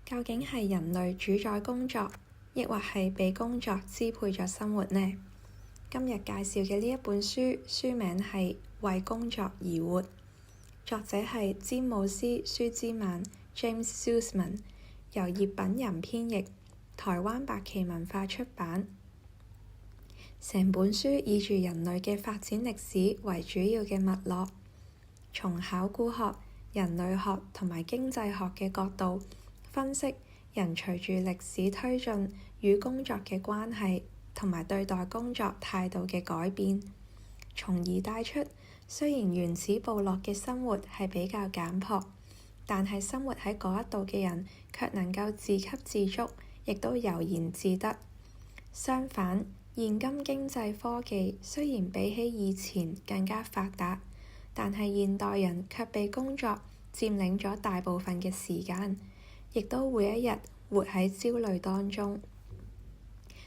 究竟係人類主宰工作，抑或係被工作支配咗生活呢？今日介紹嘅呢一本書，書名係《為工作而活》，作者係詹姆斯·舒茲曼 （James Sussman），由葉品人編譯，台灣白旗文化出版。成本書以住人類嘅發展歷史為主要嘅脈絡，從考古學、人類學同埋經濟學嘅角度分析人隨住歷史推進與工作嘅關係，同埋對待工作態度嘅改變，從而帶出雖然原始部落嘅生活係比較簡樸，但係生活喺嗰一度嘅人卻能夠自給自足，亦都悠然自得。相反，現今經濟科技雖然比起以前更加發達，但係現代人卻被工作佔領咗大部分嘅時間，亦都每一日活喺焦慮當中，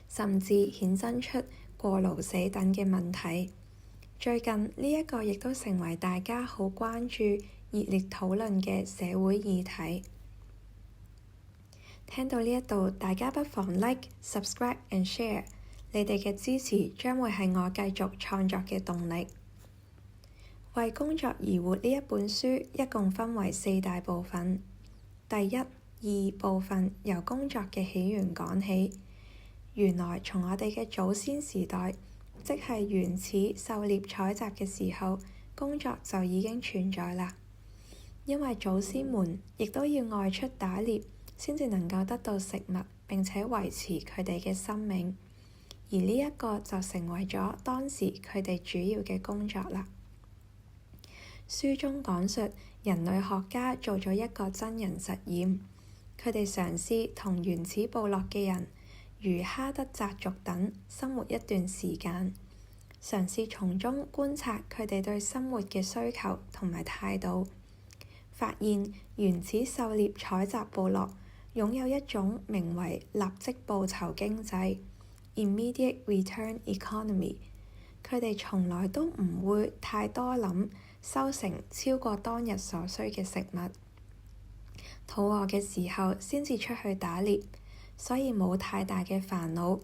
甚至衍生出過勞死等嘅問題。最近呢一個亦都成為大家好關注、熱烈討論嘅社會議題。聽到呢一度，大家不妨 Like、Subscribe and Share。你哋嘅支持將會係我繼續創作嘅動力。為工作而活呢一本書一共分為4大部分。第一、2部分由工作嘅起源講起。原來從我哋嘅祖先時代，即係原始狩獵採集嘅時候，工作就已經存在啦。因為祖先們亦都要外出打獵，先至能夠得到食物，並且維持佢哋嘅生命。而呢一個就成為咗當時佢哋主要嘅工作啦。書中講述人類學家做咗一個真人實驗，佢哋嘗試同原始部落嘅人，如哈德澤族等生活一段時間，嘗試從中觀察佢哋對生活嘅需求同埋態度，發現原始狩獵採集部落擁有一種名為立即報酬經濟 Immediate Return Economy， 佢哋從來都唔會太多諗收成超過當日所需嘅食物，肚餓嘅時候先至出去打獵，所以冇太大嘅煩惱，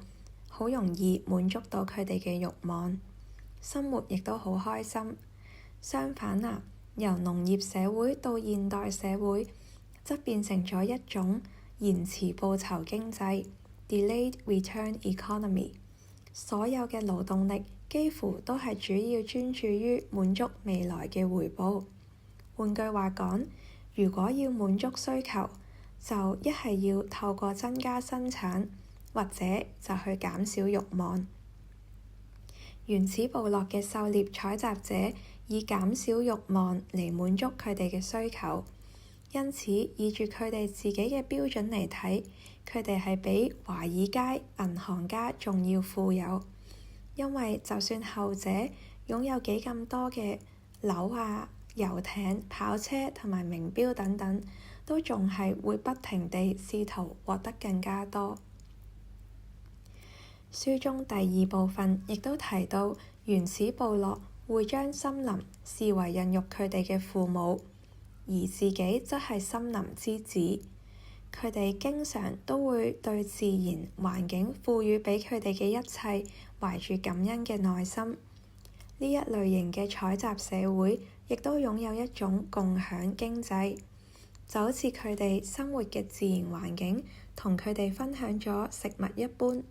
好容易滿足到佢哋嘅慾望，生活亦都好開心。相反啊，由農業社會到現代社會，則變成咗一種延遲報酬經濟 Delayed Return Economy， 所有嘅勞動力幾乎都係主要專注於滿足未來嘅回報。換句話講，如果要滿足需求，就一係要透過增加生產，或者就去減少慾望。原始部落嘅狩獵採集者以減少慾望嚟滿足佢哋嘅需求，因此以住佢哋自己嘅標準嚟睇，佢哋係比華爾街銀行家仲要富有，因為就算後者擁有幾咁多嘅樓啊、遊艇、跑車同埋名錶等等，都仲係會不停地試圖獲得更加多。書中第2部分亦都提到，原始部落會將森林視為孕育佢哋嘅父母，而自己則係森林之子。佢哋經常都會對自然環境賦予俾佢哋嘅一切懷住感恩嘅內心。呢一類型嘅採集社會亦都擁有一種共享經濟，就好似佢哋生活嘅自然環境同佢哋分享咗食物一般，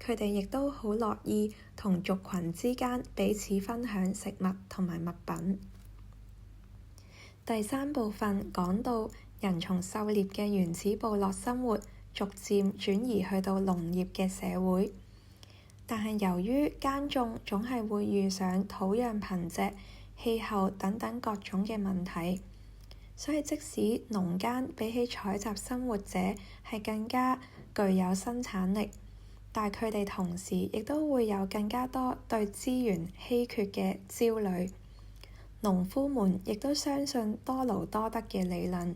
佢哋亦都好樂意同族群之間彼此分享食物同埋物品。第3部分講到人從狩獵嘅原始部落生活逐漸轉移去到農業嘅社會，但係由於耕種總係會遇上土壤貧瘠、氣候等等各種嘅問題，所以即使農耕比起採集生活者係更加具有生產力，但佢哋同時亦都會有更加多對資源稀缺嘅焦慮。農夫們亦都相信多勞多得嘅理論，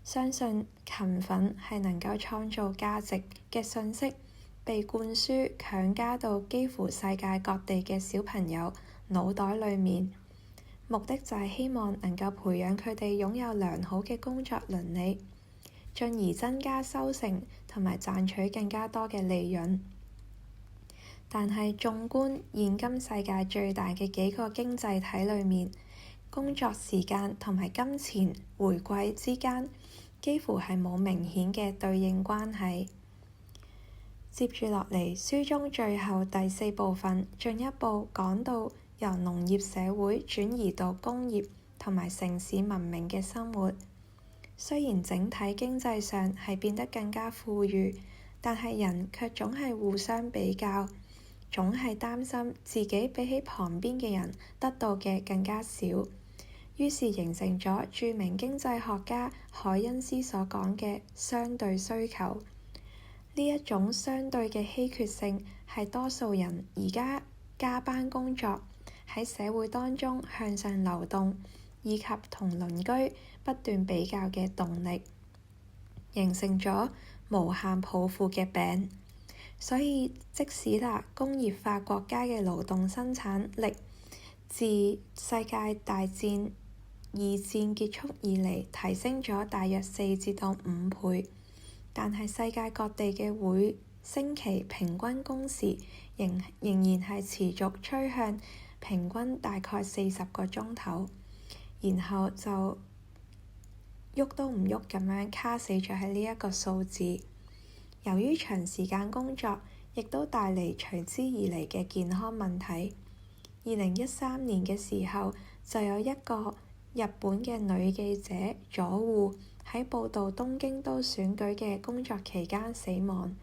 相信勤奮係能夠創造價值嘅信息被灌輸強加到幾乎世界各地嘅小朋友腦袋裡面，目的就係希望能夠培養佢哋擁有良好嘅工作倫理，進而增加收成同埋賺取更加多嘅利潤。但係縱觀現今世界最大嘅幾個經濟體裏面，工作時間同埋金錢回饋之間幾乎係冇明顯嘅對應關係。接住落嚟，書中最後第4部分進一步講到由農業社會轉移到工業同埋城市文明嘅生活。雖然整體經濟上係變得更加富裕，但係人卻總係互相比較，總係擔心自己比起旁邊嘅人得到嘅更加少，於是形成咗著名經濟學家凱恩斯所講嘅相對需求。呢一種相對嘅稀缺性係多數人而家加班工作，喺社會當中向上流動，以及同鄰居不斷比較嘅動力，形成咗無限抱負嘅餅。所以即使工業化國家嘅勞動生產力自世界大戰二戰結束以嚟提升咗大約4至到5倍，但係世界各地嘅每星期平均工時仍然係持續趨向平均大概40個鐘頭，然後就喐都唔喐咁樣卡死咗喺呢一個數字。由於長時間工作，亦都帶嚟隨之而嚟嘅健康問題。2013年嘅時候，就有一個日本嘅女記者佐戶喺報導東京都選舉嘅工作期間死亡。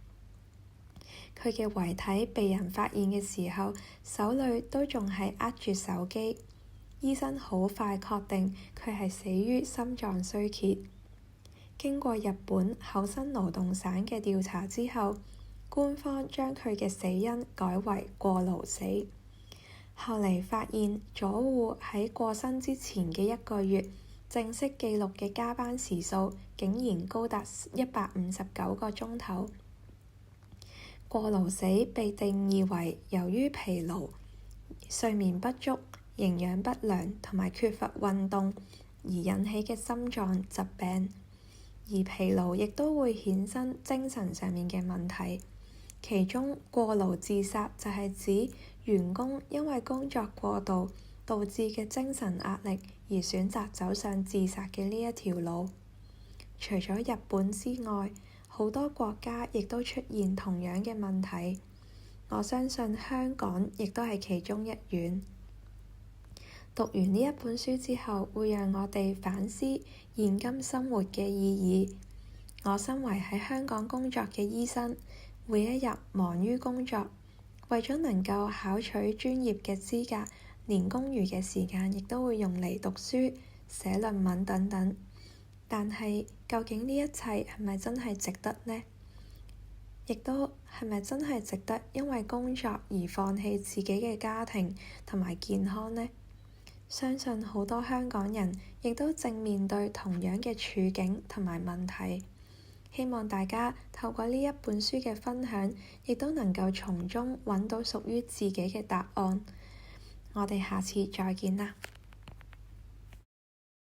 佢嘅遺體被人發現嘅時候，手裏都仲係握住手機。醫生好快確定佢係死於心臟衰竭。經過日本厚生勞動省嘅調查之後，官方將佢嘅死因改為過勞死。後嚟發現佐戶喺過身之前嘅1個月，正式記錄嘅加班時數竟然高達159個鐘頭。過勞死被定義為由於疲勞、睡眠不足、營養不良同埋缺乏運動而引起嘅心臟疾病。而疲勞亦都會衍生精神上面嘅問題，其中過勞自殺就係指員工因為工作過度導致嘅精神壓力而選擇走上自殺嘅呢一條路。除咗日本之外，好多國家亦都出現同樣嘅問題，我相信香港亦都係其中一員。讀完呢一本書之後，會讓我哋反思現今生活嘅意義。我身為喺香港工作嘅醫生，每一日忙於工作，為咗能夠考取專業嘅資格，連公餘嘅時間亦都會用嚟讀書、寫論文等等。但係究竟呢一切係咪真係值得呢？亦都係咪真係值得因為工作而放棄自己嘅家庭同埋健康呢？相信好多香港人亦都正面對同樣嘅處境同埋問題，希望大家透過呢一本書嘅分享，亦都能夠從中揾到屬於自己嘅答案。我哋下次再見啦〜